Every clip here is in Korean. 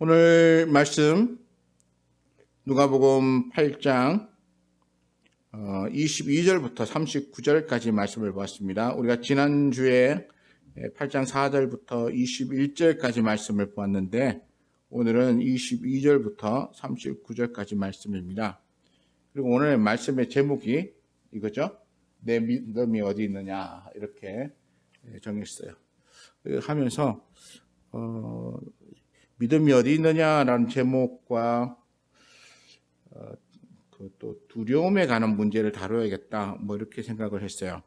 오늘 말씀 누가복음 8장 22절부터 39절까지 말씀을 보았습니다. 우리가 지난주에 8장 4절부터 21절까지 말씀을 보았는데 오늘은 22절부터 39절까지 말씀입니다. 그리고 오늘 말씀의 제목이 이거죠. 내 믿음이 어디 있느냐 이렇게 정했어요. 하면서 믿음이 어디 있느냐라는 제목과 또 두려움에 관한 문제를 다뤄야겠다 이렇게 생각을 했어요.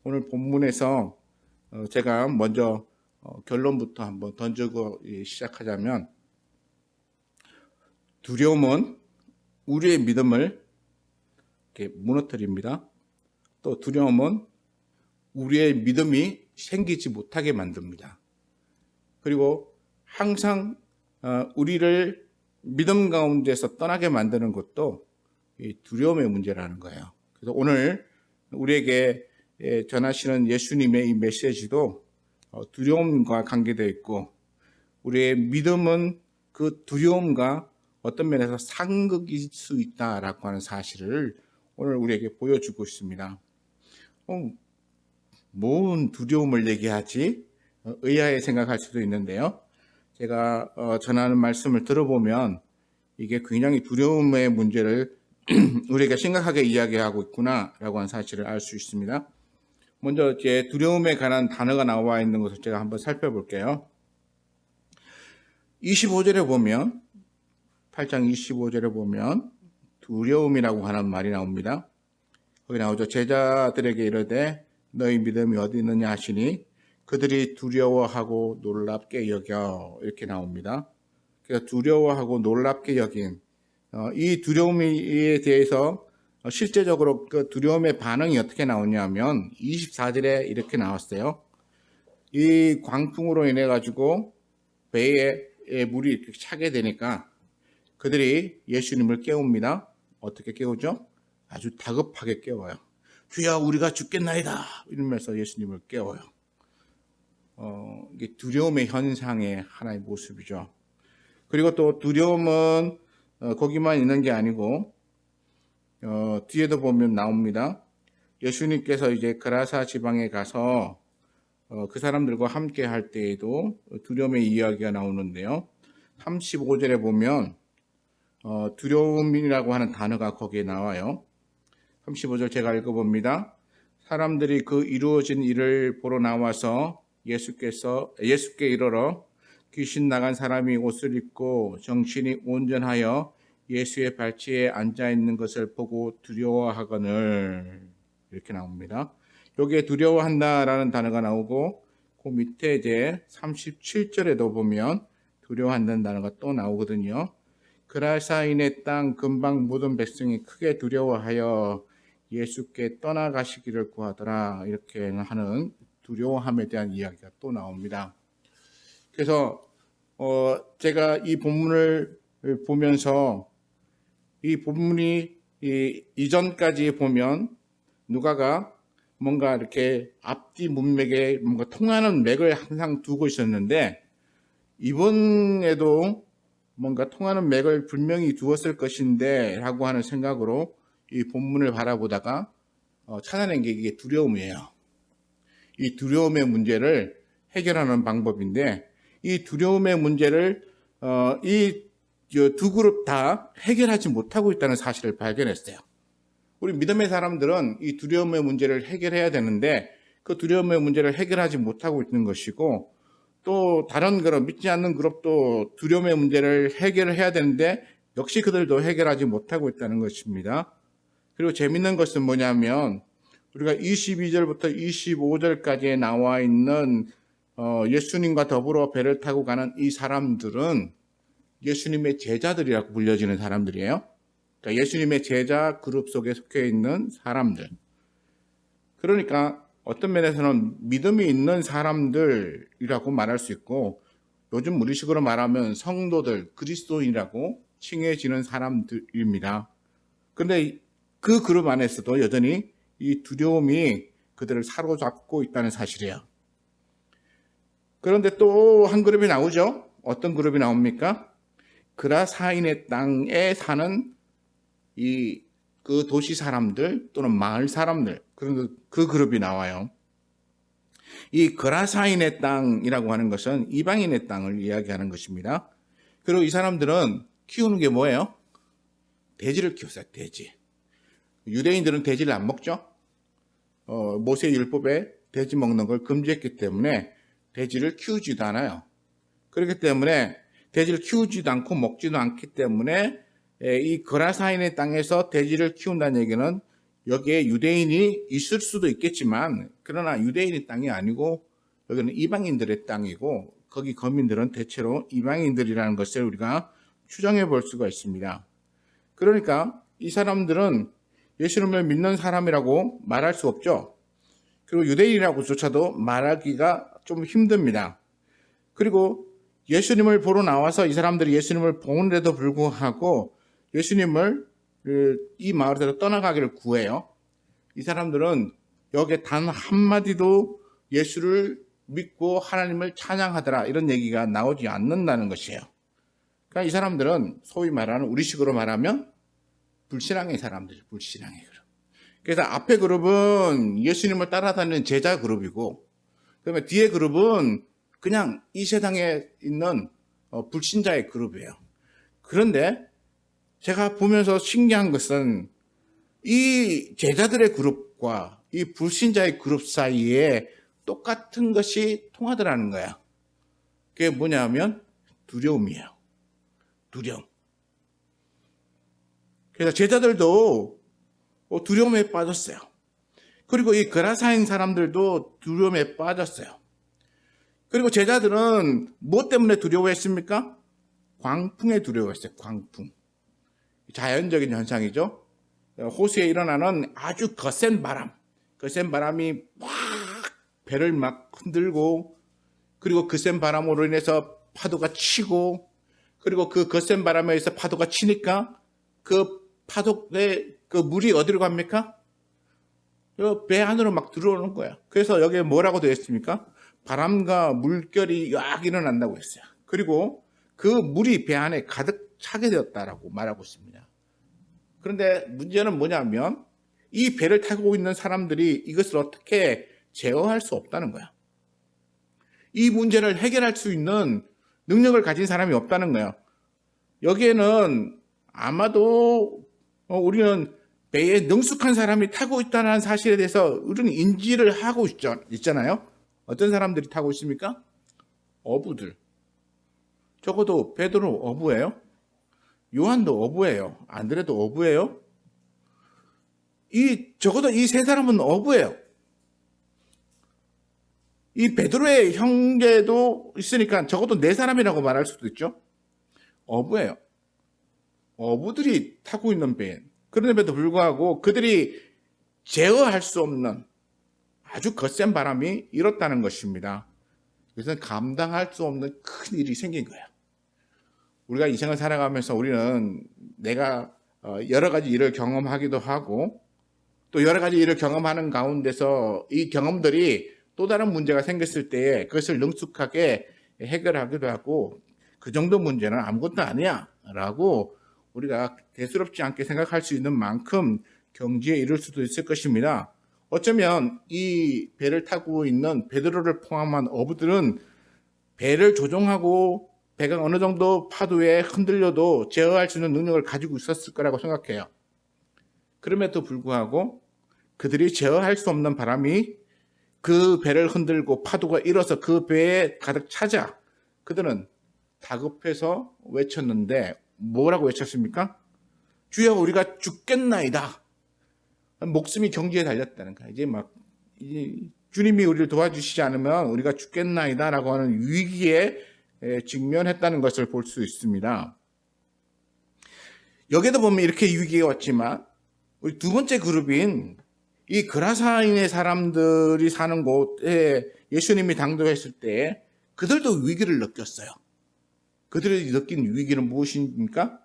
오늘 본문에서 제가 먼저 결론부터 한번 던지고 시작하자면, 두려움은 우리의 믿음을 이렇게 무너뜨립니다. 또 두려움은 우리의 믿음이 생기지 못하게 만듭니다. 그리고 항상 우리를 믿음 가운데서 떠나게 만드는 것도 이 두려움의 문제라는 거예요. 그래서 오늘 우리에게 전하시는 예수님의 이 메시지도 두려움과 관계되어 있고, 우리의 믿음은 그 두려움과 어떤 면에서 상극일 수 있다라고 하는 사실을 오늘 우리에게 보여주고 있습니다. 뭔 두려움을 얘기하지? 의아해 생각할 수도 있는데요. 제가 전하는 말씀을 들어보면 이게 굉장히 두려움의 문제를 우리가 심각하게 이야기하고 있구나라고 하는 사실을 알 수 있습니다. 먼저 이제 두려움에 관한 단어가 나와 있는 것을 제가 한번 살펴볼게요. 25절에 보면, 8장 25절에 보면 두려움이라고 하는 말이 나옵니다. 거기 나오죠. 제자들에게 이르되 너희 믿음이 어디 있느냐 하시니 그들이 두려워하고 놀랍게 여겨, 이렇게 나옵니다. 그래서 두려워하고 놀랍게 여긴 이 두려움에 대해서 실제적으로 그 두려움의 반응이 어떻게 나오냐면 24절에 이렇게 나왔어요. 이 광풍으로 인해 가지고 배에 물이 이렇게 차게 되니까 그들이 예수님을 깨웁니다. 어떻게 깨우죠? 아주 다급하게 깨워요. 주야 우리가 죽겠나이다 이러면서 예수님을 깨워요. 이게 두려움의 현상의 하나의 모습이죠. 그리고 또 두려움은 거기만 있는 게 아니고 뒤에도 보면 나옵니다. 예수님께서 이제 그라사 지방에 가서 그 사람들과 함께 할 때에도 두려움의 이야기가 나오는데요. 35절에 보면 두려움이라고 하는 단어가 거기에 나와요. 35절 제가 읽어봅니다. 사람들이 그 이루어진 일을 보러 나와서 예수께 이르러 귀신 나간 사람이 옷을 입고 정신이 온전하여 예수의 발치에 앉아 있는 것을 보고 두려워하거늘, 이렇게 나옵니다. 여기에 두려워한다라는 단어가 나오고 그 밑에 이제 37절에도 보면 두려워한다는 단어가 또 나오거든요. 그라사인의 땅 근방 모든 백성이 크게 두려워하여 예수께 떠나가시기를 구하더라, 이렇게 하는 두려워함에 대한 이야기가 또 나옵니다. 그래서 제가 이 본문을 보면서 이 본문이 이전까지 보면 누가가 뭔가 이렇게 앞뒤 문맥에 뭔가 통하는 맥을 항상 두고 있었는데, 이번에도 뭔가 통하는 맥을 분명히 두었을 것인데 라고 하는 생각으로 이 본문을 바라보다가 찾아낸 게 이게 두려움이에요. 이 두려움의 문제를 해결하는 방법인데, 이 두려움의 문제를 이 두 그룹 다 해결하지 못하고 있다는 사실을 발견했어요. 우리 믿음의 사람들은 이 두려움의 문제를 해결해야 되는데 그 두려움의 문제를 해결하지 못하고 있는 것이고, 또 다른 그룹, 믿지 않는 그룹도 두려움의 문제를 해결해야 되는데 역시 그들도 해결하지 못하고 있다는 것입니다. 그리고 재밌는 것은 뭐냐면, 우리가 22절부터 25절까지에 나와 있는 예수님과 더불어 배를 타고 가는 이 사람들은 예수님의 제자들이라고 불려지는 사람들이에요. 그러니까 예수님의 제자 그룹 속에 속해 있는 사람들. 그러니까 어떤 면에서는 믿음이 있는 사람들이라고 말할 수 있고, 요즘 우리식으로 말하면 성도들, 그리스도인이라고 칭해지는 사람들입니다. 그런데 그 그룹 안에서도 여전히 이 두려움이 그들을 사로잡고 있다는 사실이에요. 그런데 또 한 그룹이 나오죠. 어떤 그룹이 나옵니까? 그라사인의 땅에 사는 그 도시 사람들 또는 마을 사람들, 그 그룹이 나와요. 이 그라사인의 땅이라고 하는 것은 이방인의 땅을 이야기하는 것입니다. 그리고 이 사람들은 키우는 게 뭐예요? 돼지를 키웠어요. 돼지. 유대인들은 돼지를 안 먹죠. 모세 율법에 돼지 먹는 걸 금지했기 때문에 돼지를 키우지도 않아요. 그렇기 때문에 돼지를 키우지도 않고 먹지도 않기 때문에 이 그라사인의 땅에서 돼지를 키운다는 얘기는 여기에 유대인이 있을 수도 있겠지만, 그러나 유대인의 땅이 아니고 여기는 이방인들의 땅이고, 거기 거민들은 대체로 이방인들이라는 것을 우리가 추정해 볼 수가 있습니다. 그러니까 이 사람들은 예수님을 믿는 사람이라고 말할 수 없죠. 그리고 유대인이라고조차도 말하기가 좀 힘듭니다. 그리고 예수님을 보러 나와서 이 사람들이 예수님을 보는데도 불구하고 예수님을 이 마을에서 떠나가기를 구해요. 이 사람들은 여기에 단 한마디도 예수를 믿고 하나님을 찬양하더라 이런 얘기가 나오지 않는다는 것이에요. 그러니까 이 사람들은 소위 말하는 우리식으로 말하면 불신앙의 사람들이에요. 불신앙의 그룹. 그래서 앞에 그룹은 예수님을 따라다니는 제자 그룹이고, 그다음에 뒤에 그룹은 그냥 이 세상에 있는 불신자의 그룹이에요. 그런데 제가 보면서 신기한 것은 이 제자들의 그룹과 이 불신자의 그룹 사이에 똑같은 것이 통하더라는 거야. 그게 뭐냐면 두려움이에요. 두려움. 그래서 제자들도 두려움에 빠졌어요. 그리고 이 그라사인 사람들도 두려움에 빠졌어요. 그리고 제자들은 무엇 때문에 두려워했습니까? 광풍에 두려워했어요. 광풍. 자연적인 현상이죠. 호수에 일어나는 아주 거센 바람. 거센 바람이 막 배를 막 흔들고, 그리고 거센 바람으로 인해서 파도가 치고, 그리고 그 거센 바람에 의해서 파도가 치니까 그 파도에 그 물이 어디로 갑니까? 배 안으로 막 들어오는 거야. 그래서 여기에 뭐라고 되어 있습니까? 바람과 물결이 약 일어난다고 했어요. 그리고 그 물이 배 안에 가득 차게 되었다라고 말하고 있습니다. 그런데 문제는 뭐냐면 이 배를 타고 있는 사람들이 이것을 어떻게 제어할 수 없다는 거야. 이 문제를 해결할 수 있는 능력을 가진 사람이 없다는 거야. 여기에는 아마도 우리는 배에 능숙한 사람이 타고 있다는 사실에 대해서 우리는 인지를 하고 있잖아요. 어떤 사람들이 타고 있습니까? 어부들. 적어도 베드로 어부예요. 요한도 어부예요. 안드레도 어부예요. 적어도 이 세 사람은 어부예요. 이 베드로의 형제도 있으니까 적어도 네 사람이라고 말할 수도 있죠. 어부예요. 어부들이 타고 있는 배. 그런데도 불구하고 그들이 제어할 수 없는 아주 거센 바람이 일었다는 것입니다. 그래서 감당할 수 없는 큰 일이 생긴 거예요. 우리가 인생을 살아가면서 우리는 내가 여러 가지 일을 경험하기도 하고 또 여러 가지 일을 경험하는 가운데서 이 경험들이 또 다른 문제가 생겼을 때 그것을 능숙하게 해결하기도 하고 그 정도 문제는 아무것도 아니야 라고 우리가 대수롭지 않게 생각할 수 있는 만큼 경지에 이를 수도 있을 것입니다. 어쩌면 이 배를 타고 있는 베드로를 포함한 어부들은 배를 조종하고 배가 어느 정도 파도에 흔들려도 제어할 수 있는 능력을 가지고 있었을 거라고 생각해요. 그럼에도 불구하고 그들이 제어할 수 없는 바람이 그 배를 흔들고 파도가 일어서 그 배에 가득 차자 그들은 다급해서 외쳤는데 뭐라고 외쳤습니까? 주여 우리가 죽겠나이다. 목숨이 경지에 달렸다는 거야. 이제 주님이 우리를 도와주시지 않으면 우리가 죽겠나이다 라고 하는 위기에 직면했다는 것을 볼 수 있습니다. 여기도 보면 이렇게 위기가 왔지만 우리 두 번째 그룹인 이 그라사인의 사람들이 사는 곳에 예수님이 당도했을 때 그들도 위기를 느꼈어요. 그들이 느낀 위기는 무엇입니까?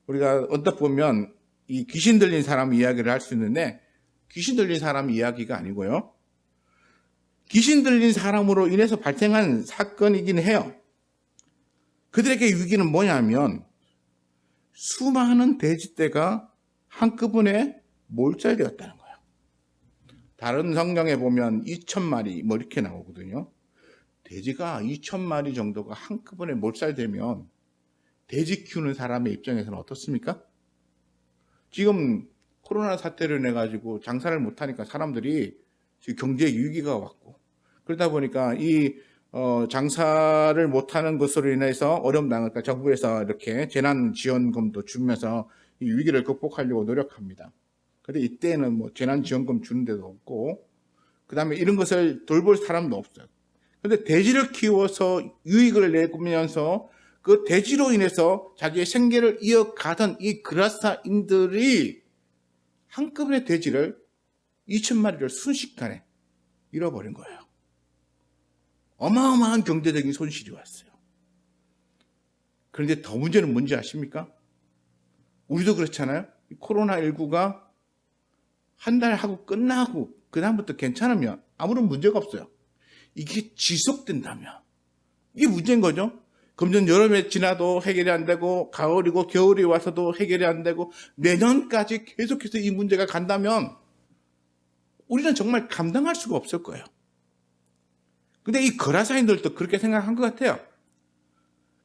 우리가 언뜻 보면 이 귀신 들린 사람 이야기를 할 수 있는데 귀신 들린 사람 이야기가 아니고요. 귀신 들린 사람으로 인해서 발생한 사건이긴 해요. 그들에게 위기는 뭐냐면 수많은 돼지떼가 한꺼번에 몰살되었다는 거예요. 다른 성경에 보면 2,000마리 뭐 이렇게 나오거든요. 돼지가 2,000마리 정도가 한꺼번에 몰살되면 돼지 키우는 사람의 입장에서는 어떻습니까? 지금 코로나 사태로 인해 가지고 장사를 못하니까 사람들이 지금 경제 위기가 왔고, 그러다 보니까 이 장사를 못하는 것으로 인해서 어려움 당하니까 정부에서 이렇게 재난지원금도 주면서 이 위기를 극복하려고 노력합니다. 그런데 이때는 뭐 재난지원금 주는 데도 없고, 그 다음에 이런 것을 돌볼 사람도 없어요. 그런데 돼지를 키워서 유익을 내면서 그 돼지로 인해서 자기의 생계를 이어가던 이 그라사인들이 한꺼번에 돼지를 2,000마리를 순식간에 잃어버린 거예요. 어마어마한 경제적인 손실이 왔어요. 그런데 더 문제는 뭔지 아십니까? 우리도 그렇잖아요. 코로나19가 한 달 하고 끝나고 그 다음부터 괜찮으면 아무런 문제가 없어요. 이게 지속된다면 이게 문제인 거죠. 금년 여름에 지나도 해결이 안 되고 가을이고 겨울이 와서도 해결이 안 되고 내년까지 계속해서 이 문제가 간다면 우리는 정말 감당할 수가 없을 거예요. 근데 이 거라사인들도 그렇게 생각한 것 같아요.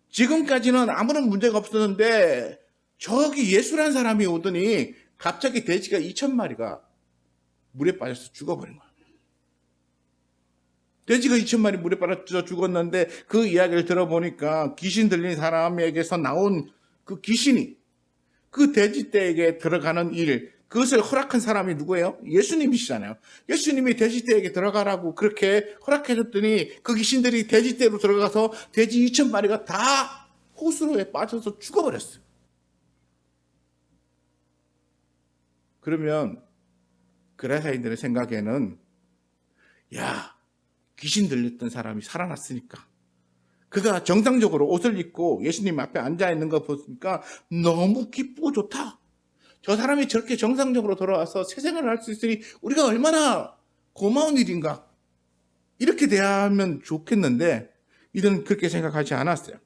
지금까지는 아무런 문제가 없었는데 저기 예수란 사람이 오더니 갑자기 돼지가 2,000마리가 물에 빠져서 죽어버린 거예요. 돼지가 2,000마리 물에 빠져 죽었는데 그 이야기를 들어보니까 귀신 들린 사람에게서 나온 그 귀신이 그 돼지떼에게 들어가는 일, 그것을 허락한 사람이 누구예요? 예수님이시잖아요. 예수님이 돼지떼에게 들어가라고 그렇게 허락해줬더니 그 귀신들이 돼지떼로 들어가서 돼지 2,000마리가 다 호수로에 빠져서 죽어버렸어요. 그러면 그라사인들의 생각에는 야, 귀신 들렸던 사람이 살아났으니까 그가 정상적으로 옷을 입고 예수님 앞에 앉아있는 거 보니까 너무 기쁘고 좋다. 저 사람이 저렇게 정상적으로 돌아와서 새 생활을 할 수 있으니 우리가 얼마나 고마운 일인가. 이렇게 대하면 좋겠는데 이들은 그렇게 생각하지 않았어요.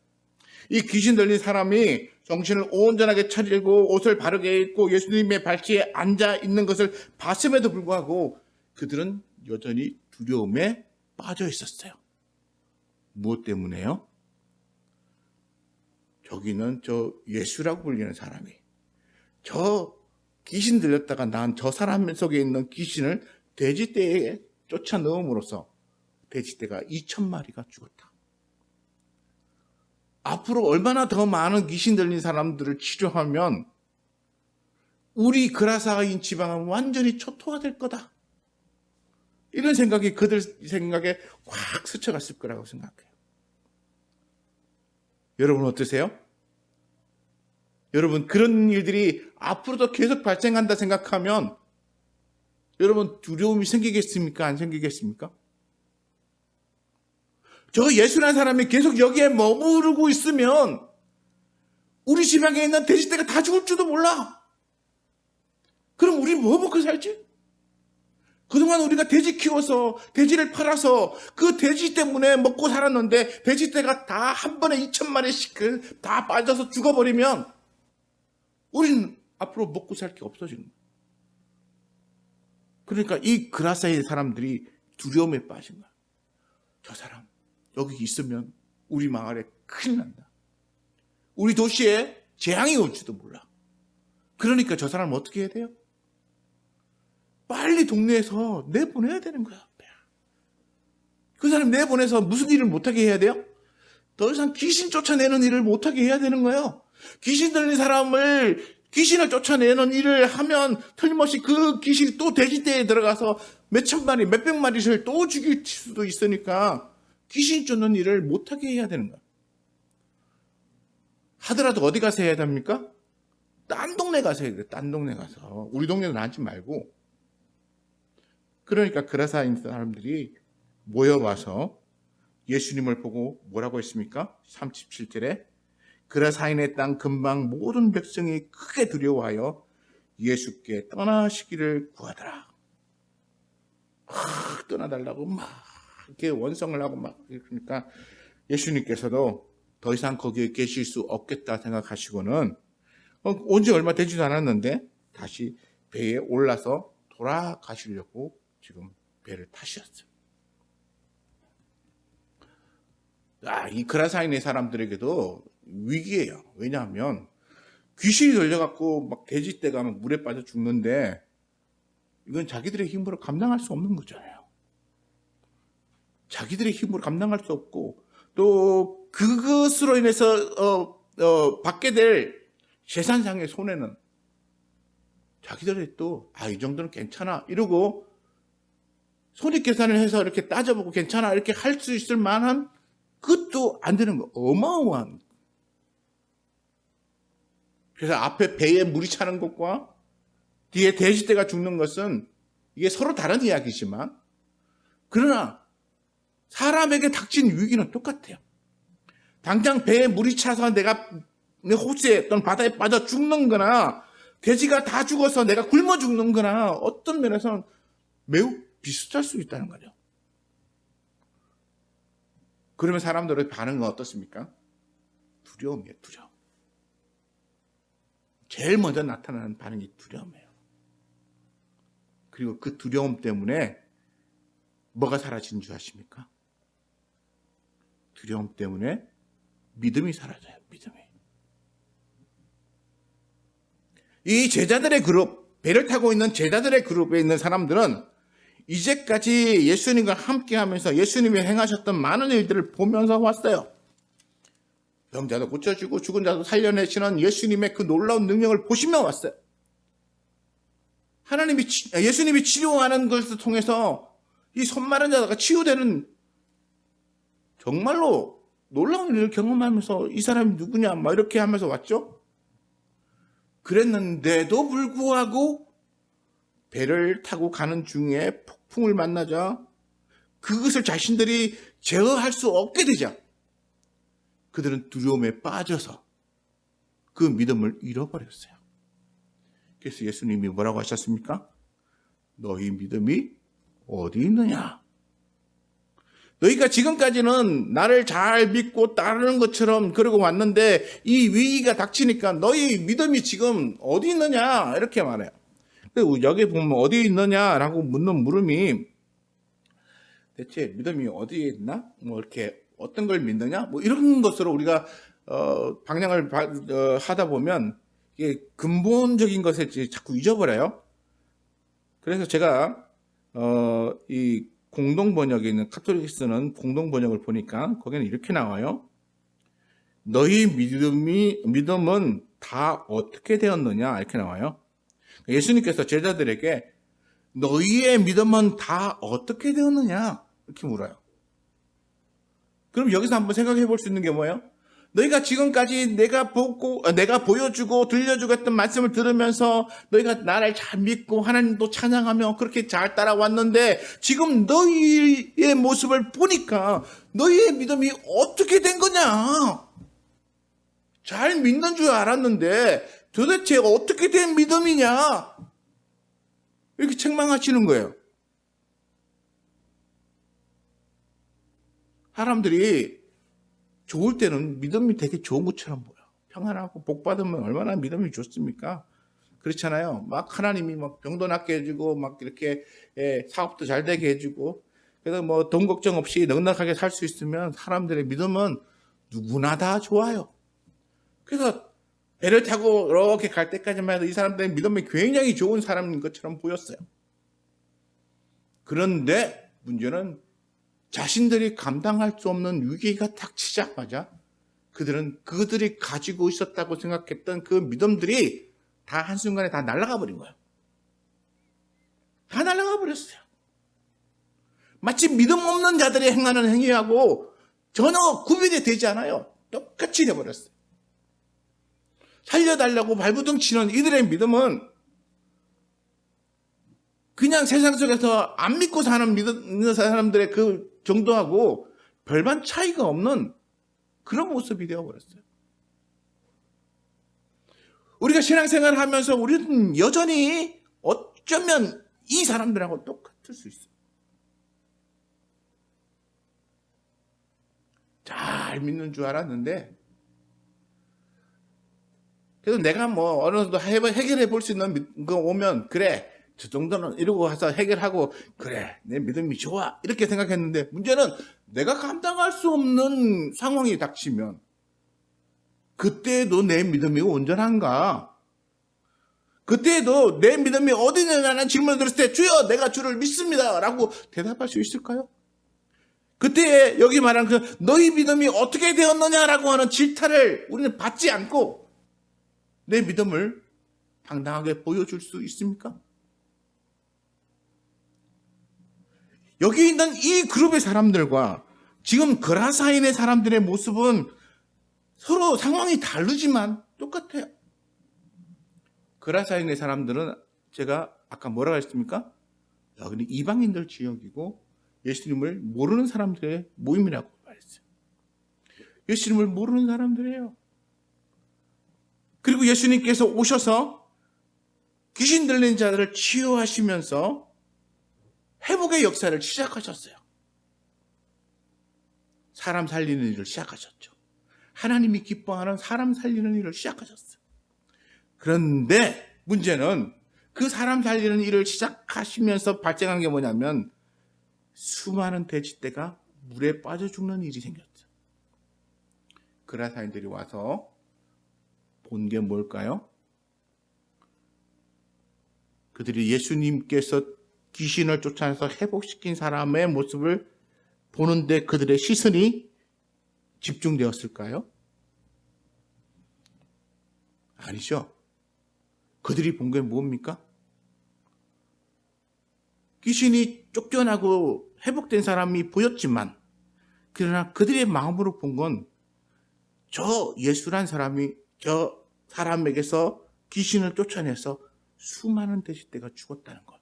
이 귀신 들린 사람이 정신을 온전하게 차리고 옷을 바르게 입고 예수님의 발치에 앉아 있는 것을 봤음에도 불구하고 그들은 여전히 두려움에 빠져 있었어요. 무엇 때문에요? 저기는 저 예수라고 불리는 사람이 저 귀신 들렸다가 난 저 사람 속에 있는 귀신을 돼지떼에 쫓아 넣음으로써 돼지떼가 2,000마리가 죽었다. 앞으로 얼마나 더 많은 귀신 들린 사람들을 치료하면 우리 그라사인 지방은 완전히 초토화될 거다. 이런 생각이 그들 생각에 확 스쳐갔을 거라고 생각해요. 여러분 어떠세요? 여러분 그런 일들이 앞으로도 계속 발생한다 생각하면 여러분 두려움이 생기겠습니까? 안 생기겠습니까? 저 예수라는 사람이 계속 여기에 머무르고 있으면 우리 지방에 있는 돼지떼가 다 죽을지도 몰라. 그럼 우리 뭐 먹고 살지? 그동안 우리가 돼지 키워서 돼지를 팔아서 그 돼지 때문에 먹고 살았는데 돼지떼가 다 한 번에 2,000마리씩 다 빠져서 죽어버리면 우리는 앞으로 먹고 살 게 없어지는 거예요. 그러니까 이 그라사의 사람들이 두려움에 빠진 거야. 저 사람 여기 있으면 우리 마을에 큰일 난다. 우리 도시에 재앙이 올지도 몰라. 그러니까 저 사람은 어떻게 해야 돼요? 빨리 동네에서 내보내야 되는 거야. 그 사람 내보내서 무슨 일을 못하게 해야 돼요? 더 이상 귀신 쫓아내는 일을 못하게 해야 되는 거예요. 귀신 들린 사람을 귀신을 쫓아내는 일을 하면 틀림없이 그 귀신이 또 돼지떼에 들어가서 몇천 마리, 몇백 마리를 또 죽일 수도 있으니까 귀신 쫓는 일을 못하게 해야 되는 거야. 하더라도 어디 가서 해야 됩니까? 딴 동네 가서 해야 돼. 딴 동네 가서. 우리 동네는 하지 말고. 그러니까 그라사인 사람들이 모여와서 예수님을 보고 뭐라고 했습니까? 37절에 그라사인의 땅 근방 모든 백성이 크게 두려워하여 예수께 떠나시기를 구하더라. 떠나달라고 막 이렇게 원성을 하고 막 그러니까 예수님께서도 더 이상 거기에 계실 수 없겠다 생각하시고는 온 지 얼마 되지도 않았는데 다시 배에 올라서 돌아가시려고 지금 배를 타셨어요. 이 그라사인의 사람들에게도 위기예요. 왜냐하면 귀신이 들려갖고 막 돼지떼가 막 물에 빠져 죽는데 이건 자기들의 힘으로 감당할 수 없는 거잖아요. 자기들의 힘으로 감당할 수 없고 또 그것으로 인해서 받게 될 재산상의 손해는 자기들이 또 이 정도는 괜찮아 이러고 손익계산을 해서 이렇게 따져보고 괜찮아 이렇게 할 수 있을 만한 그것도 안 되는 거 어마어마한. 그래서 앞에 배에 물이 차는 것과 뒤에 돼지떼가 죽는 것은 이게 서로 다른 이야기지만 그러나 사람에게 닥친 위기는 똑같아요. 당장 배에 물이 차서 내가 호수에 또는 바다에 빠져 죽는 거나 돼지가 다 죽어서 내가 굶어 죽는 거나 어떤 면에서는 매우 비슷할 수 있다는 거죠. 그러면 사람들의 반응은 어떻습니까? 두려움이에요, 두려움. 제일 먼저 나타나는 반응이 두려움이에요. 그리고 그 두려움 때문에 뭐가 사라지는 줄 아십니까? 두려움 때문에 믿음이 사라져요, 믿음이. 이 제자들의 그룹, 배를 타고 있는 제자들의 그룹에 있는 사람들은 이제까지 예수님과 함께 하면서 예수님이 행하셨던 많은 일들을 보면서 왔어요. 병자도 고쳐주고 죽은 자도 살려내시는 예수님의 그 놀라운 능력을 보시며 왔어요. 예수님이 치료하는 것을 통해서 이 손마른 자가 치유되는 정말로 놀라운 일을 경험하면서 이 사람이 누구냐 막 이렇게 하면서 왔죠. 그랬는데도 불구하고 배를 타고 가는 중에 폭풍을 만나자 그것을 자신들이 제어할 수 없게 되자 그들은 두려움에 빠져서 그 믿음을 잃어버렸어요. 그래서 예수님이 뭐라고 하셨습니까? 너희 믿음이 어디 있느냐? 너희가 지금까지는 나를 잘 믿고 따르는 것처럼 그러고 왔는데 이 위기가 닥치니까 너희 믿음이 지금 어디 있느냐? 이렇게 말해요. 여기 보면 어디 있느냐라고 묻는 물음이 대체 믿음이 어디에 있나? 뭐 이렇게 어떤 걸 믿느냐? 뭐 이런 것으로 우리가 방향을 하다 보면 이게 근본적인 것을 자꾸 잊어버려요. 그래서 제가 이 공동 번역에 있는 카톨릭이 쓰는 공동 번역을 보니까 거기는 이렇게 나와요. 너희 믿음은 다 어떻게 되었느냐 이렇게 나와요. 예수님께서 제자들에게 너희의 믿음은 다 어떻게 되었느냐 이렇게 물어요. 그럼 여기서 한번 생각해 볼 수 있는 게 뭐예요? 너희가 지금까지 내가 보여주고 들려주고 했던 말씀을 들으면서 너희가 나를 잘 믿고 하나님도 찬양하며 그렇게 잘 따라왔는데 지금 너희의 모습을 보니까 너희의 믿음이 어떻게 된 거냐? 잘 믿는 줄 알았는데 도대체 어떻게 된 믿음이냐? 이렇게 책망하시는 거예요. 사람들이 좋을 때는 믿음이 되게 좋은 것처럼 보여. 평안하고 복 받으면 얼마나 믿음이 좋습니까? 그렇잖아요. 막 하나님이 막 병도 낫게 해주고 막 이렇게 사업도 잘 되게 해주고 그래서 뭐 돈 걱정 없이 넉넉하게 살 수 있으면 사람들의 믿음은 누구나 다 좋아요. 그래서 배를 타고 이렇게 갈 때까지만 해도 이 사람들의 믿음이 굉장히 좋은 사람인 것처럼 보였어요. 그런데 문제는 자신들이 감당할 수 없는 위기가 닥치자마자 그들이 가지고 있었다고 생각했던 그 믿음들이 다 한순간에 다 날아가 버린 거예요. 다 날아가 버렸어요. 마치 믿음 없는 자들이 행하는 행위하고 전혀 구별이 되지 않아요. 똑같이 돼버렸어요. 살려달라고 발부둥 치는 이들의 믿음은 그냥 세상 속에서 안 믿고 사는 믿는 사람들의 그 정도하고 별반 차이가 없는 그런 모습이 되어버렸어요. 우리가 신앙생활을 하면서 우리는 여전히 어쩌면 이 사람들하고 똑같을 수 있어요. 잘 믿는 줄 알았는데 그래서 내가 뭐 어느 정도 해결해 볼 수 있는 거 오면 그래 저 정도는 이러고 해서 해결하고 그래 내 믿음이 좋아 이렇게 생각했는데 문제는 내가 감당할 수 없는 상황이 닥치면 그때도 내 믿음이 온전한가? 그때도 내 믿음이 어디 있느냐는 질문을 들었을 때 주여 내가 주를 믿습니다 라고 대답할 수 있을까요? 그때 여기 말하는 그 너희 믿음이 어떻게 되었느냐라고 하는 질타를 우리는 받지 않고 내 믿음을 당당하게 보여줄 수 있습니까? 여기 있는 이 그룹의 사람들과 지금 그라사인의 사람들의 모습은 서로 상황이 다르지만 똑같아요. 그라사인의 사람들은 제가 아까 뭐라고 했습니까? 여기는 이방인들 지역이고 예수님을 모르는 사람들의 모임이라고 말했어요. 예수님을 모르는 사람들이에요. 그리고 예수님께서 오셔서 귀신 들린 자들을 치유하시면서 회복의 역사를 시작하셨어요. 사람 살리는 일을 시작하셨죠. 하나님이 기뻐하는 사람 살리는 일을 시작하셨어요. 그런데 문제는 그 사람 살리는 일을 시작하시면서 발생한 게 뭐냐면 수많은 돼지떼가 물에 빠져 죽는 일이 생겼죠. 그라사인들이 와서 본 게 뭘까요? 그들이 예수님께서 귀신을 쫓아내서 회복시킨 사람의 모습을 보는데 그들의 시선이 집중되었을까요? 아니죠. 그들이 본 게 뭡니까? 귀신이 쫓겨나고 회복된 사람이 보였지만 그러나 그들의 마음으로 본 건 저 예수란 사람이 저 사람에게서 귀신을 쫓아내서 수많은 돼지떼가 죽었다는 것.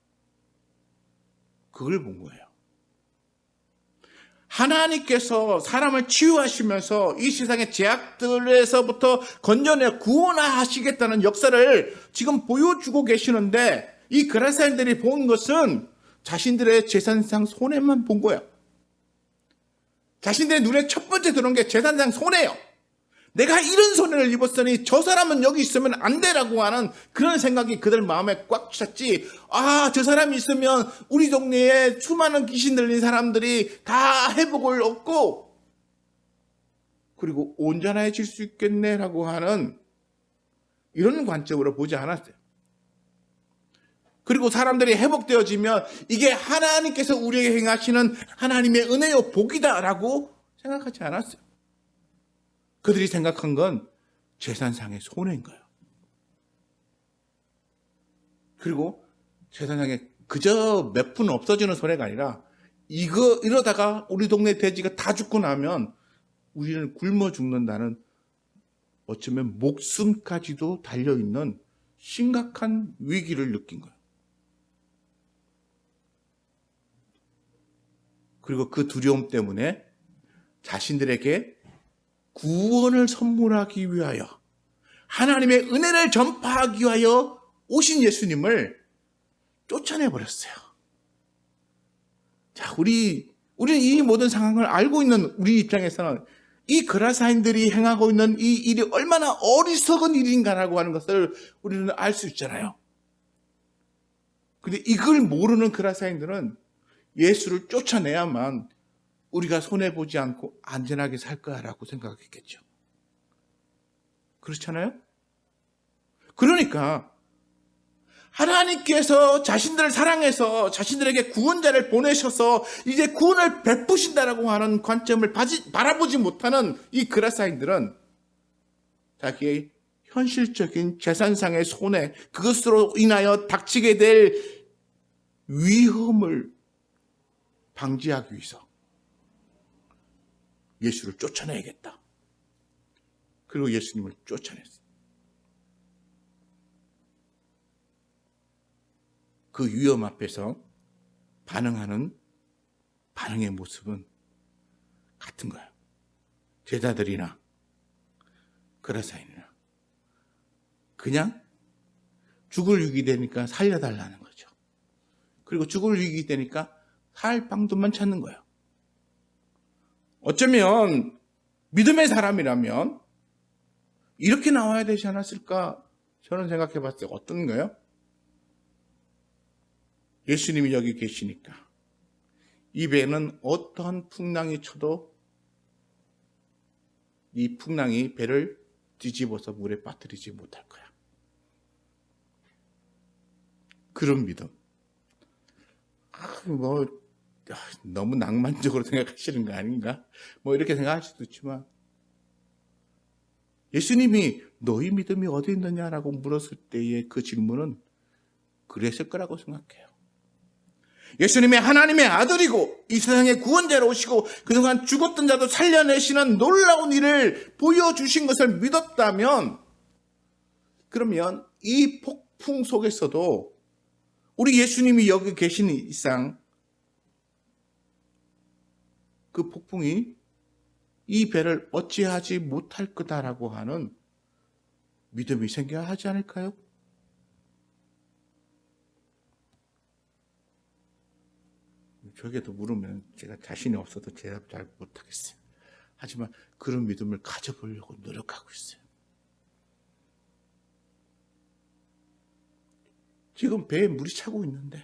그걸 본 거예요. 하나님께서 사람을 치유하시면서 이 세상의 죄악들에서부터 건져내 구원하시겠다는 역사를 지금 보여주고 계시는데 이 그라사인들이 본 것은 자신들의 재산상 손해만 본 거예요. 자신들의 눈에 첫 번째 들어온 게 재산상 손해예요. 내가 이런 손해를 입었으니 저 사람은 여기 있으면 안 되라고 하는 그런 생각이 그들 마음에 꽉 찼지. 아, 저 사람이 있으면 우리 동네에 수많은 귀신 들린 사람들이 다 회복을 얻고 그리고 온전해질 수 있겠네라고 하는 이런 관점으로 보지 않았어요. 그리고 사람들이 회복되어지면 이게 하나님께서 우리에게 행하시는 하나님의 은혜요 복이다라고 생각하지 않았어요. 그들이 생각한 건 재산상의 손해인 거예요. 그리고 재산상에 그저 몇 푼 없어지는 손해가 아니라 이러다가 우리 동네 돼지가 다 죽고 나면 우리는 굶어 죽는다는 어쩌면 목숨까지도 달려있는 심각한 위기를 느낀 거예요. 그리고 그 두려움 때문에 자신들에게 구원을 선물하기 위하여 하나님의 은혜를 전파하기 위하여 오신 예수님을 쫓아내버렸어요. 자, 우리는 이 모든 상황을 알고 있는 우리 입장에서는 이 그라사인들이 행하고 있는 이 일이 얼마나 어리석은 일인가라고 하는 것을 우리는 알 수 있잖아요. 근데 이걸 모르는 그라사인들은 예수를 쫓아내야만 우리가 손해보지 않고 안전하게 살 거야라고 생각했겠죠. 그렇잖아요? 그러니까 하나님께서 자신들을 사랑해서 자신들에게 구원자를 보내셔서 이제 구원을 베푸신다라고 하는 관점을 바라보지 못하는 이 그라사인들은 자기의 현실적인 재산상의 손해, 그것으로 인하여 닥치게 될 위험을 방지하기 위해서 예수를 쫓아내야겠다. 그리고 예수님을 쫓아냈어요. 그 위험 앞에서 반응의 모습은 같은 거예요. 제자들이나 그라사인이나 그냥 죽을 위기 되니까 살려달라는 거죠. 그리고 죽을 위기 되니까 살 방법만 찾는 거예요. 어쩌면 믿음의 사람이라면 이렇게 나와야 되지 않았을까? 저는 생각해 봤어요. 어떤 거요? 예수님이 여기 계시니까 이 배는 어떠한 풍랑이 쳐도 이 풍랑이 배를 뒤집어서 물에 빠뜨리지 못할 거야. 그런 믿음. 너무 낭만적으로 생각하시는 거 아닌가? 이렇게 생각할 수도 있지만 예수님이 너희 믿음이 어디 있느냐라고 물었을 때의 그 질문은 그랬을 거라고 생각해요. 예수님이 하나님의 아들이고 이 세상의 구원자로 오시고 그동안 죽었던 자도 살려내시는 놀라운 일을 보여주신 것을 믿었다면, 그러면 이 폭풍 속에서도 우리 예수님이 여기 계신 이상 그 폭풍이 이 배를 어찌하지 못할 거다라고 하는 믿음이 생겨야 하지 않을까요? 저에게도 물으면 제가 자신이 없어도 대답 잘 못하겠어요. 하지만 그런 믿음을 가져보려고 노력하고 있어요. 지금 배에 물이 차고 있는데,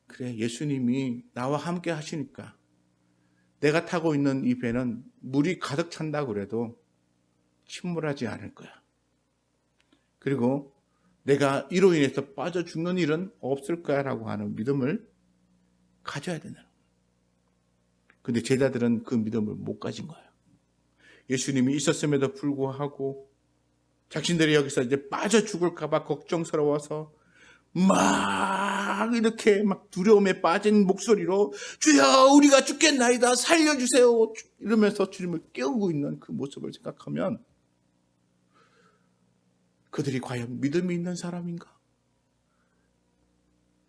그래, 예수님이 나와 함께 하시니까 내가 타고 있는 이 배는 물이 가득 찬다고 그래도 침몰하지 않을 거야. 그리고 내가 이로 인해서 빠져 죽는 일은 없을 거야라고 하는 믿음을 가져야 된다는 거예요. 근데 제자들은 그 믿음을 못 가진 거예요. 예수님이 있었음에도 불구하고 자신들이 여기서 이제 빠져 죽을까 봐 걱정스러워서 막 이렇게 막 두려움에 빠진 목소리로 주여 우리가 죽겠나이다 살려주세요 이러면서 주님을 깨우고 있는 그 모습을 생각하면 그들이 과연 믿음이 있는 사람인가?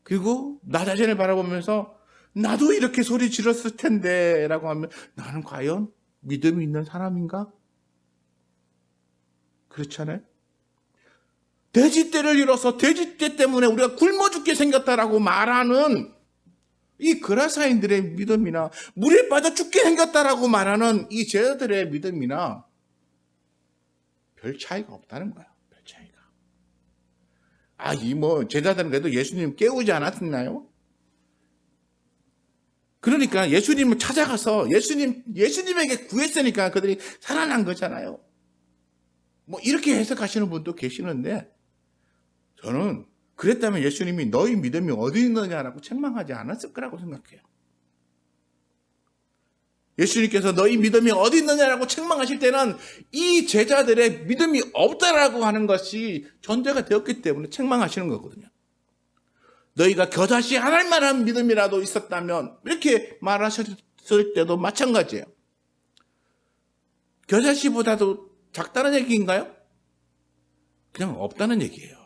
그리고 나 자신을 바라보면서 나도 이렇게 소리 질렀을 텐데 라고 하면 나는 과연 믿음이 있는 사람인가? 그렇잖아요? 돼지떼를 잃어서 돼지떼 때문에 우리가 굶어 죽게 생겼다라고 말하는 이 그라사인들의 믿음이나 물에 빠져 죽게 생겼다라고 말하는 이 제자들의 믿음이나 별 차이가 없다는 거야. 별 차이가. 제자들은 그래도 예수님 깨우지 않았나요? 그러니까 예수님을 찾아가서 예수님에게 구했으니까 그들이 살아난 거잖아요. 이렇게 해석하시는 분도 계시는데 저는 그랬다면 예수님이 너희 믿음이 어디 있느냐라고 책망하지 않았을 거라고 생각해요. 예수님께서 너희 믿음이 어디 있느냐라고 책망하실 때는 이 제자들의 믿음이 없다라고 하는 것이 전제가 되었기 때문에 책망하시는 거거든요. 너희가 겨자씨 하나 만한 믿음이라도 있었다면 이렇게 말하셨을 때도 마찬가지예요. 겨자씨보다도 작다는 얘기인가요? 그냥 없다는 얘기예요.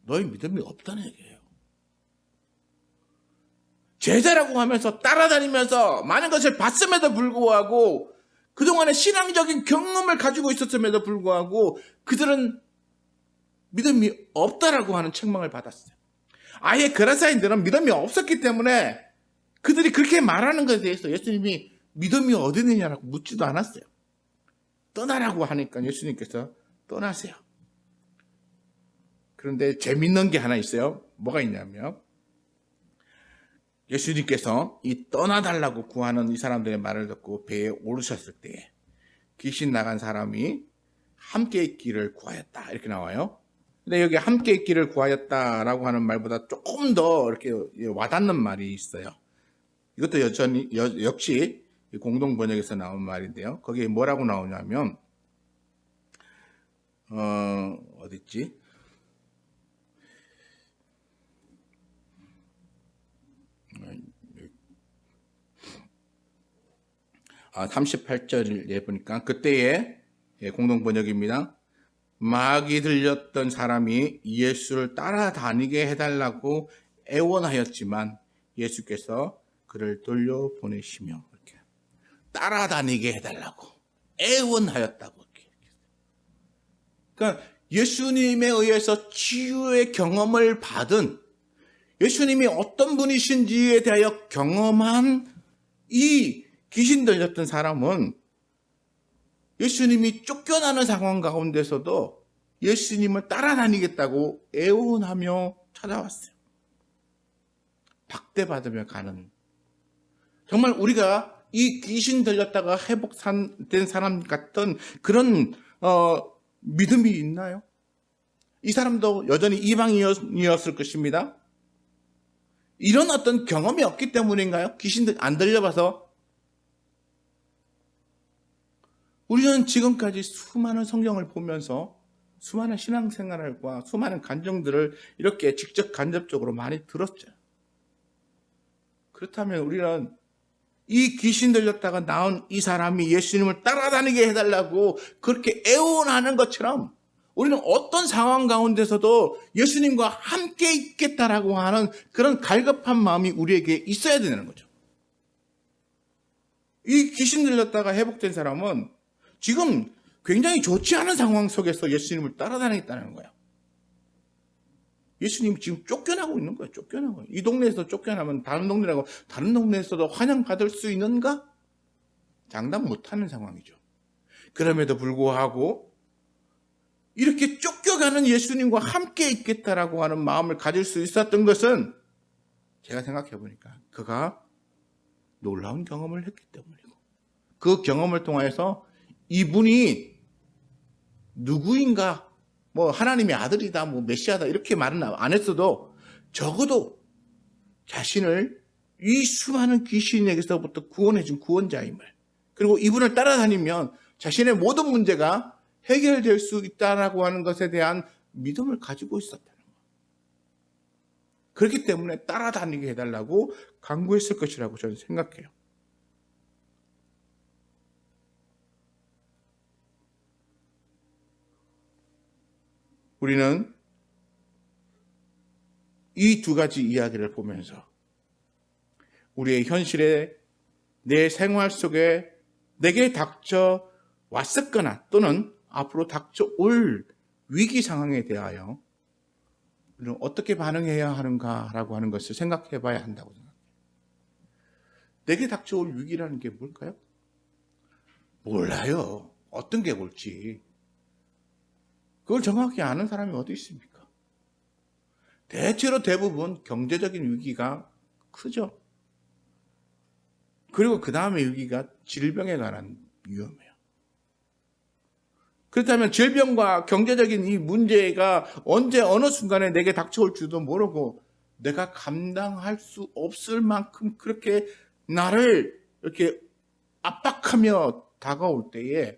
너희 믿음이 없다는 얘기예요. 제자라고 하면서 따라다니면서 많은 것을 봤음에도 불구하고 그동안의 신앙적인 경험을 가지고 있었음에도 불구하고 그들은 믿음이 없다라고 하는 책망을 받았어요. 아예 그라사인들은 믿음이 없었기 때문에 그들이 그렇게 말하는 것에 대해서 예수님이 믿음이 어디 있느냐라고 묻지도 않았어요. 떠나라고 하니까 예수님께서 떠나세요. 그런데 재밌는 게 하나 있어요. 뭐가 있냐면 예수님께서 이 떠나달라고 구하는 이 사람들의 말을 듣고 배에 오르셨을 때 귀신 나간 사람이 함께 있기를 구하였다 이렇게 나와요. 근데 여기 함께 있기를 구하였다라고 하는 말보다 조금 더 이렇게 와닿는 말이 있어요. 이것도 역시 공동 번역에서 나온 말인데요. 거기에 뭐라고 나오냐면 어딨지? 38절에 보니까 그때에 공동 번역입니다. 마귀 들렸던 사람이 예수를 따라다니게 해달라고 애원하였지만 예수께서 그를 돌려보내시며 이렇게 따라다니게 해달라고 애원하였다고. 그러니까 예수님에 의해서 치유의 경험을 받은 예수님이 어떤 분이신지에 대하여 경험한 이 귀신 들렸던 사람은 예수님이 쫓겨나는 상황 가운데서도 예수님을 따라다니겠다고 애원하며 찾아왔어요. 박대받으며 가는. 정말 우리가 이 귀신 들렸다가 회복된 사람 같던 그런 믿음이 있나요? 이 사람도 여전히 이방인이었을 것입니다. 이런 어떤 경험이 없기 때문인가요? 귀신 안 들려봐서? 우리는 지금까지 수많은 성경을 보면서 수많은 신앙생활과 수많은 간증들을 이렇게 직접 간접적으로 많이 들었죠. 그렇다면 우리는 이 귀신 들렸다가 나온 이 사람이 예수님을 따라다니게 해달라고 그렇게 애원하는 것처럼 우리는 어떤 상황 가운데서도 예수님과 함께 있겠다라고 하는 그런 갈급한 마음이 우리에게 있어야 되는 거죠. 이 귀신 들렸다가 회복된 사람은 지금 굉장히 좋지 않은 상황 속에서 예수님을 따라다니겠다는 거예요. 예수님이 지금 쫓겨나고 있는 거예요. 쫓겨나고. 이 동네에서 쫓겨나면 다른 동네에서도 환영받을 수 있는가? 장담 못하는 상황이죠. 그럼에도 불구하고 이렇게 쫓겨가는 예수님과 함께 있겠다라고 하는 마음을 가질 수 있었던 것은 제가 생각해 보니까 그가 놀라운 경험을 했기 때문이고 그 경험을 통해서 이분이 누구인가, 뭐 하나님의 아들이다, 뭐 메시아다 이렇게 말은 안 했어도 적어도 자신을 이 수많은 귀신에게서부터 구원해준 구원자임을, 그리고 이분을 따라다니면 자신의 모든 문제가 해결될 수 있다라고 하는 것에 대한 믿음을 가지고 있었다는 거예요. 그렇기 때문에 따라다니게 해달라고 강구했을 것이라고 저는 생각해요. 우리는 이 두 가지 이야기를 보면서 우리의 현실에 내 생활 속에 내게 닥쳐 왔었거나 또는 앞으로 닥쳐올 위기 상황에 대하여 우리는 어떻게 반응해야 하는가라고 하는 것을 생각해 봐야 한다고 생각해요. 내게 닥쳐올 위기라는 게 뭘까요? 몰라요. 어떤 게 올지. 그걸 정확히 아는 사람이 어디 있습니까? 대체로 대부분 경제적인 위기가 크죠. 그리고 그 다음에 위기가 질병에 관한 위험이에요. 그렇다면 질병과 경제적인 이 문제가 언제 어느 순간에 내게 닥쳐올 줄도 모르고 내가 감당할 수 없을 만큼 그렇게 나를 이렇게 압박하며 다가올 때에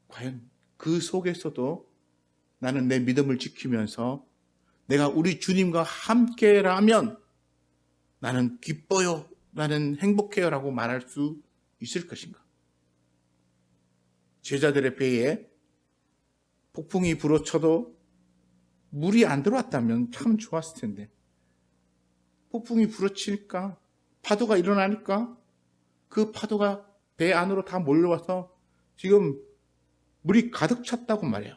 과연 그 속에서도 나는 내 믿음을 지키면서 내가 우리 주님과 함께라면 나는 기뻐요, 나는 행복해요 라고 말할 수 있을 것인가? 제자들의 배에 폭풍이 불어쳐도 물이 안 들어왔다면 참 좋았을 텐데 폭풍이 불어치니까 파도가 일어나니까 그 파도가 배 안으로 다 몰려와서 지금 물이 가득 찼다고 말해요.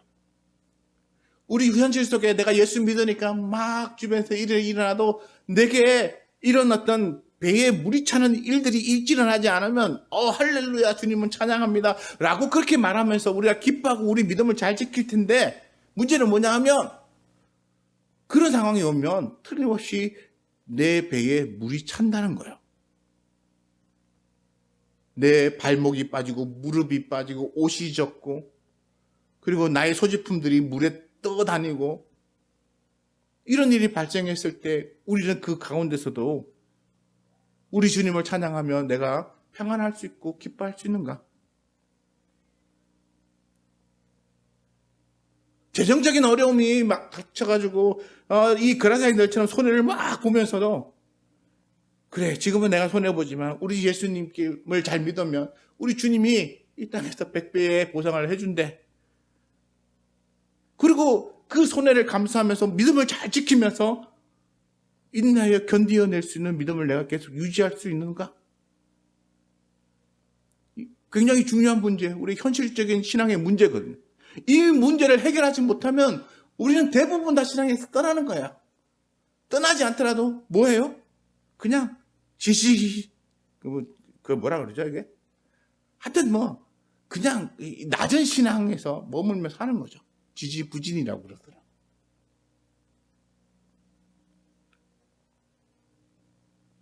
우리 현실 속에 내가 예수 믿으니까 막 주변에서 일이 일어나도 내게 이런 어떤 배에 물이 차는 일들이 일어나지 않으면 할렐루야 주님은 찬양합니다 라고 그렇게 말하면서 우리가 기뻐하고 우리 믿음을 잘 지킬 텐데 문제는 뭐냐 하면 그런 상황이 오면 틀림없이 내 배에 물이 찬다는 거예요. 내 발목이 빠지고 무릎이 빠지고 옷이 젖고 그리고 나의 소지품들이 물에 떠다니고 이런 일이 발생했을 때 우리는 그 가운데서도 우리 주님을 찬양하며 내가 평안할 수 있고 기뻐할 수 있는가? 재정적인 어려움이 막 닥쳐가지고 이 그라사이들처럼 손해를 막 보면서도 그래 지금은 내가 손해보지만 우리 예수님을 잘 믿으면 우리 주님이 이 땅에서 100배의 보상을 해준대. 그리고 그 손해를 감수하면서 믿음을 잘 지키면서 인내하여 견디어낼 수 있는 믿음을 내가 계속 유지할 수 있는가? 굉장히 중요한 문제, 우리 현실적인 신앙의 문제거든요. 이 문제를 해결하지 못하면 우리는 대부분 다 신앙에서 떠나는 거야. 떠나지 않더라도 뭐예요? 그냥 지시, 그 뭐라 그러죠 이게? 하여튼 뭐 그냥 이 낮은 신앙에서 머물며 사는 거죠. 지지부진이라고 그러더라고요.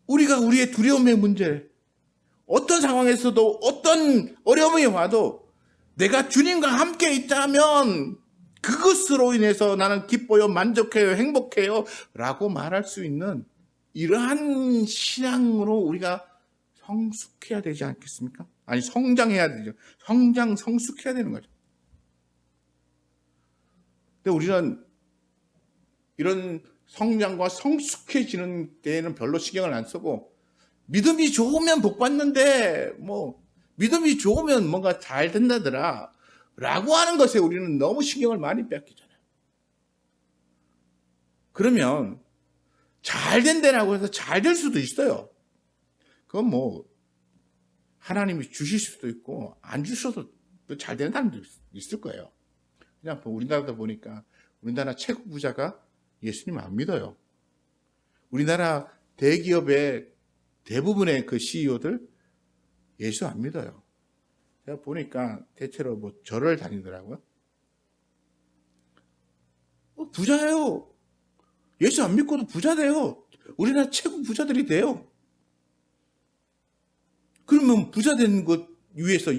우리가 우리의 두려움의 문제, 어떤 상황에서도 어떤 어려움이 와도 내가 주님과 함께 있다면 그것으로 인해서 나는 기뻐요, 만족해요, 행복해요 라고 말할 수 있는 이러한 신앙으로 우리가 성숙해야 되지 않겠습니까? 아니, 성장해야 되죠. 성숙해야 되는 거죠. 근데 우리는 이런 성장과 성숙해지는 데에는 별로 신경을 안 쓰고, 믿음이 좋으면 복 받는데, 믿음이 좋으면 뭔가 잘 된다더라 라고 하는 것에 우리는 너무 신경을 많이 뺏기잖아요. 그러면 잘 된다라고 해서 잘 될 수도 있어요. 그건 하나님이 주실 수도 있고 안 주셔도 또 잘 되는 사람도 있을 거예요. 그냥 우리나라다 보니까 우리나라 최고 부자가 예수님 안 믿어요. 우리나라 대기업의 대부분의 그 CEO들 예수 안 믿어요. 제가 보니까 대체로 절을 다니더라고요. 부자예요. 예수 안 믿고도 부자 돼요. 우리나라 최고 부자들이 돼요. 그러면 부자 되는 것 위해서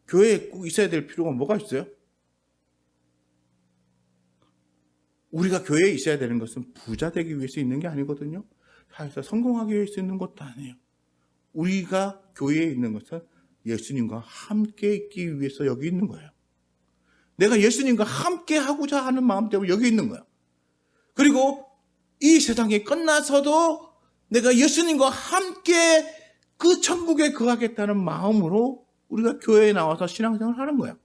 교회에 꼭 있어야 될 필요가 뭐가 있어요? 우리가 교회에 있어야 되는 것은 부자 되기 위해서 있는 게 아니거든요. 사회에서 성공하기 위해서 있는 것도 아니에요. 우리가 교회에 있는 것은 예수님과 함께 있기 위해서 여기 있는 거예요. 내가 예수님과 함께 하고자 하는 마음 때문에 여기 있는 거예요. 그리고 이 세상이 끝나서도 내가 예수님과 함께 그 천국에 거하겠다는 마음으로 우리가 교회에 나와서 신앙생활을 하는 거예요.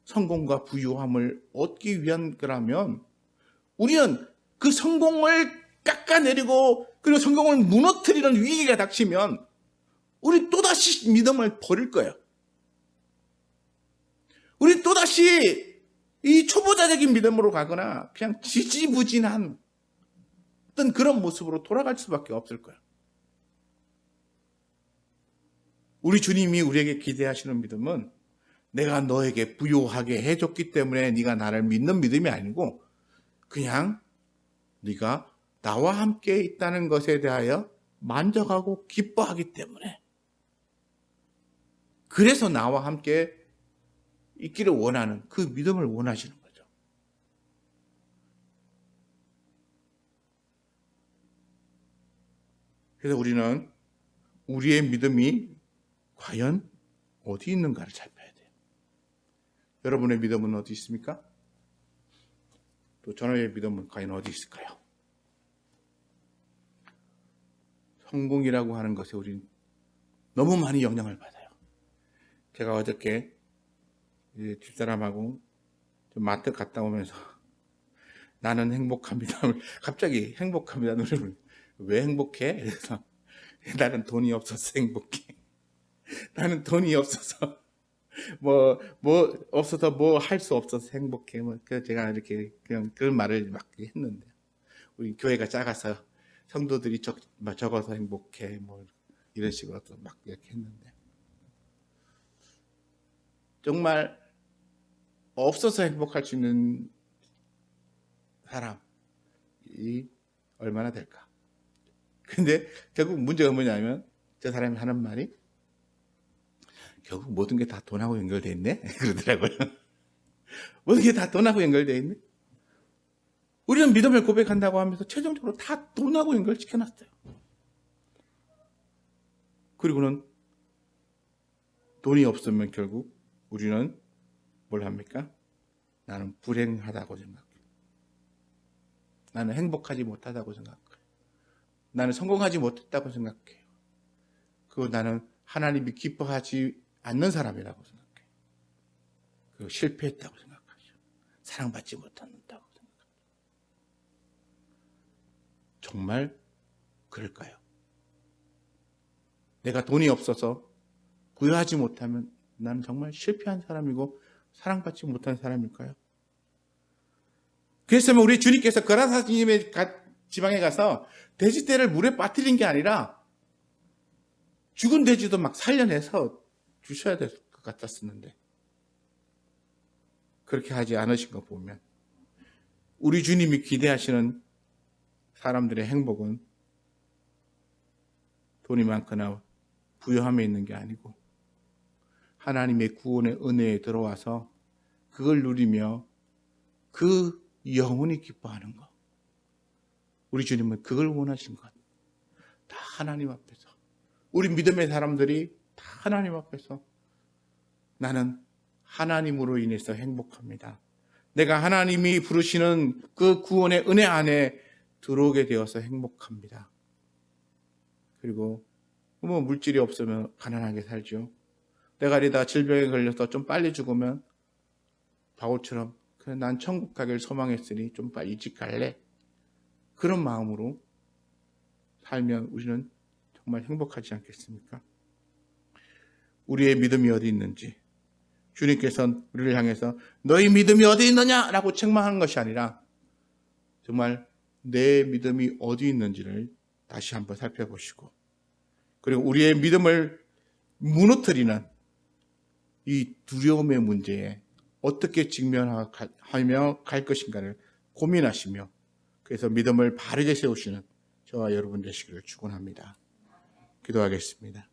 성공과 부유함을 얻기 위한 거라면 우리는 그 성공을 깎아내리고 그리고 성공을 무너뜨리는 위기가 닥치면 우리 또다시 믿음을 버릴 거예요. 우리 또다시 이 초보자적인 믿음으로 가거나 그냥 지지부진한 어떤 그런 모습으로 돌아갈 수밖에 없을 거예요. 우리 주님이 우리에게 기대하시는 믿음은 내가 너에게 부요하게 해줬기 때문에 네가 나를 믿는 믿음이 아니고 그냥 네가 나와 함께 있다는 것에 대하여 만족하고 기뻐하기 때문에 그래서 나와 함께 있기를 원하는 그 믿음을 원하시는 거죠. 그래서 우리는 우리의 믿음이 과연 어디 있는가를 살펴야 돼요. 여러분의 믿음은 어디 있습니까? 또 저의 믿음은 과연 어디 있을까요? 성공이라고 하는 것에 우리는 너무 많이 영향을 받아요. 제가 어저께 집사람하고 마트 갔다 오면서 나는 행복합니다. 갑자기 행복합니다. 노래를 왜 행복해? 그래서 나는 돈이 없어서 행복해. 나는 돈이 없어서 없어서 뭐 할 수 없어서 행복해. 그래서 제가 이렇게 그냥 그런 말을 막 했는데 우리 교회가 작아서 성도들이 적어서 행복해. 이런 식으로 또 막 이렇게 했는데 정말 없어서 행복할 수 있는 사람이 얼마나 될까? 근데 결국 문제가 뭐냐면 저 사람이 하는 말이 결국 모든 게 다 돈하고 연결되어 있네? 그러더라고요. 모든 게 다 돈하고 연결되어 있네? 우리는 믿음을 고백한다고 하면서 최종적으로 다 돈하고 연결시켜놨어요. 그리고는 돈이 없으면 결국 우리는 뭘 합니까? 나는 불행하다고 생각해요. 나는 행복하지 못하다고 생각해요. 나는 성공하지 못했다고 생각해요. 그리고 나는 하나님이 기뻐하지 않는 사람이라고 생각해요. 그리고 실패했다고 생각하죠. 사랑받지 못한다고 생각하죠. 정말 그럴까요? 내가 돈이 없어서 부유하지 못하면 나는 정말 실패한 사람이고 사랑받지 못한 사람일까요? 그래서 우리 주님께서 거라사님의 지방에 가서 돼지떼를 물에 빠뜨린 게 아니라 죽은 돼지도 막 살려내서 주셔야 될 것 것 같았었는데 그렇게 하지 않으신 거 보면 우리 주님이 기대하시는 사람들의 행복은 돈이 많거나 부유함에 있는 게 아니고 하나님의 구원의 은혜에 들어와서 그걸 누리며 그 영혼이 기뻐하는 것. 우리 주님은 그걸 원하신 것. 다 하나님 앞에서. 우리 믿음의 사람들이 다 하나님 앞에서 나는 하나님으로 인해서 행복합니다. 내가 하나님이 부르시는 그 구원의 은혜 안에 들어오게 되어서 행복합니다. 그리고 뭐 물질이 없으면 가난하게 살죠. 내가 이러다 질병에 걸려서 좀 빨리 죽으면 바울처럼 그래, 난 천국 가길 소망했으니 좀 빨리 일찍 갈래. 그런 마음으로 살면 우리는 정말 행복하지 않겠습니까? 우리의 믿음이 어디 있는지 주님께서는 우리를 향해서 너희 믿음이 어디 있느냐라고 책망하는 것이 아니라 정말 내 믿음이 어디 있는지를 다시 한번 살펴보시고 그리고 우리의 믿음을 무너뜨리는 이 두려움의 문제에 어떻게 직면하며 갈 것인가를 고민하시며 그래서 믿음을 바르게 세우시는 저와 여러분 되시기를 축원합니다. 기도하겠습니다.